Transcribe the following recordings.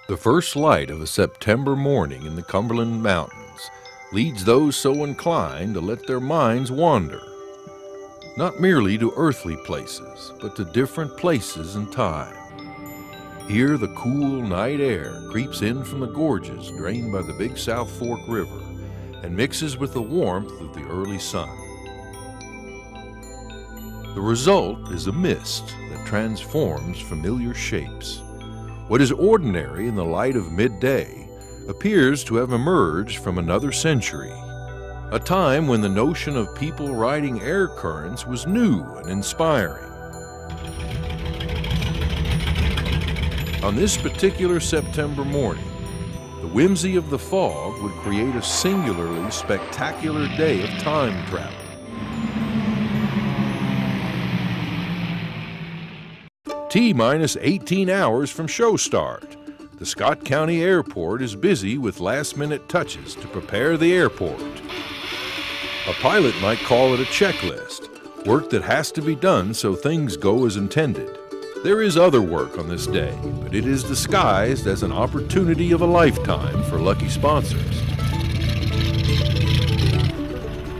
The first light of a September morning in the Cumberland Mountains leads those so inclined to let their minds wander, not merely to earthly places, but to different places and time. Here the cool night air creeps in from the gorges drained by the Big South Fork River and mixes with the warmth of the early sun. The result is a mist that transforms familiar shapes. What is ordinary in the light of midday appears to have emerged from another century, a time when the notion of people riding air currents was new and inspiring. On this particular September morning, the whimsy of the fog would create a singularly spectacular day of time travel. T-minus 18 hours from show start, the Scott County Airport is busy with last-minute touches to prepare the airport. A pilot might call it a checklist, work that has to be done so things go as intended. There is other work on this day, but it is disguised as an opportunity of a lifetime for lucky sponsors.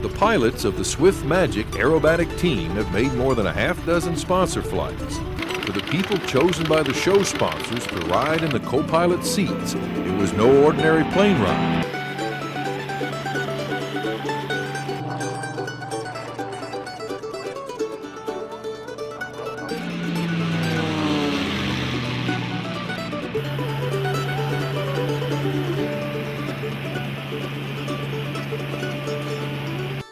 The pilots of the Swift Magic Aerobatic team have made more than a half-dozen sponsor flights. For the people chosen by the show sponsors to ride in the co-pilot seats, it was no ordinary plane ride.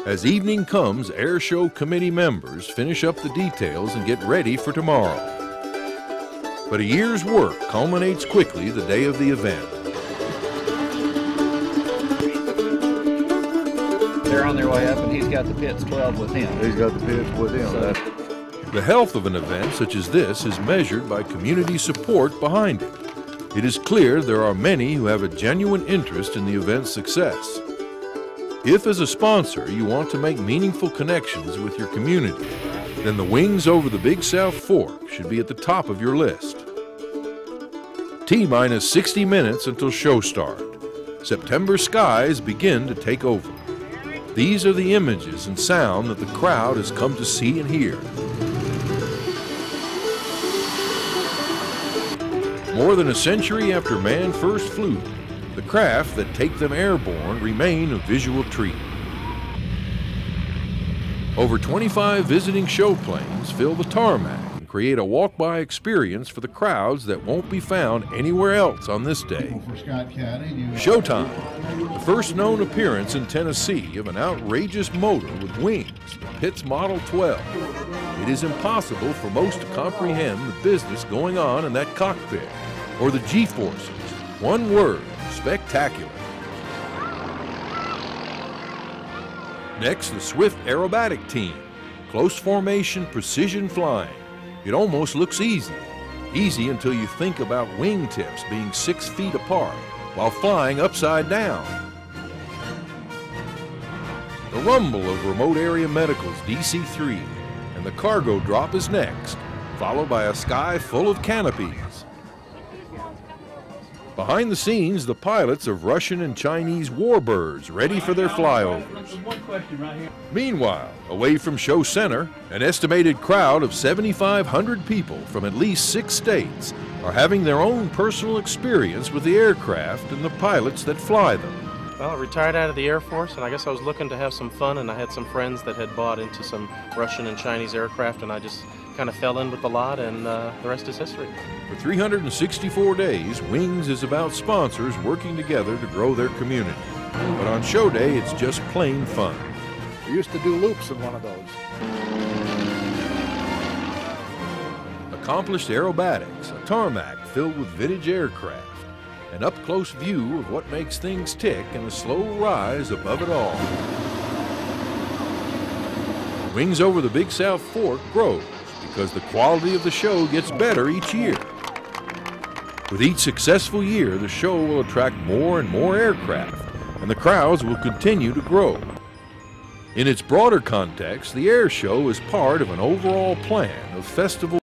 As evening comes, Airshow committee members finish up the details and get ready for tomorrow. But a year's work culminates quickly the day of the event. They're on their way up, and he's got the pits 12 with him. He's got the pits with him. The health of an event such as this is measured by community support behind it. It is clear there are many who have a genuine interest in the event's success. If, as a sponsor, you want to make meaningful connections with your community, then the wings over the Big South Fork should be at the top of your list. T-minus 60 minutes until show start. September skies begin to take over. These are the images and sound that the crowd has come to see and hear. More than a century after man first flew, the craft that take them airborne remain a visual treat. Over 25 visiting show planes fill the tarmac and create a walk-by experience for the crowds that won't be found anywhere else on this day. Showtime, the first known appearance in Tennessee of an outrageous motor with wings, the Pitts Model 12. It is impossible for most to comprehend the business going on in that cockpit, or the G-forces. One word: spectacular. Next, the Swift Aerobatic team. Close formation, precision flying. It almost looks easy. Easy until you think about wingtips being 6 feet apart while flying upside down. The rumble of Remote Area Medical's DC-3 and the cargo drop is next, followed by a sky full of canopies. Behind the scenes, the pilots of Russian and Chinese warbirds ready for their flyovers. Meanwhile, away from show center, an estimated crowd of 7,500 people from at least 6 states are having their own personal experience with the aircraft and the pilots that fly them. Well, I retired out of the Air Force, and I guess I was looking to have some fun, and I had some friends that had bought into some Russian and Chinese aircraft, and I just kind of fell in with the lot, and the rest is history. For 364 days, Wings is about sponsors working together to grow their community. But on show day, it's just plain fun. We used to do loops in one of those. Accomplished aerobatics, a tarmac filled with vintage aircraft, an up-close view of what makes things tick, and a slow rise above it all. Wings over the Big South Fork grows because the quality of the show gets better each year. With each successful year, the show will attract more and more aircraft, and the crowds will continue to grow. In its broader context, the Airshow is part of an overall plan of festival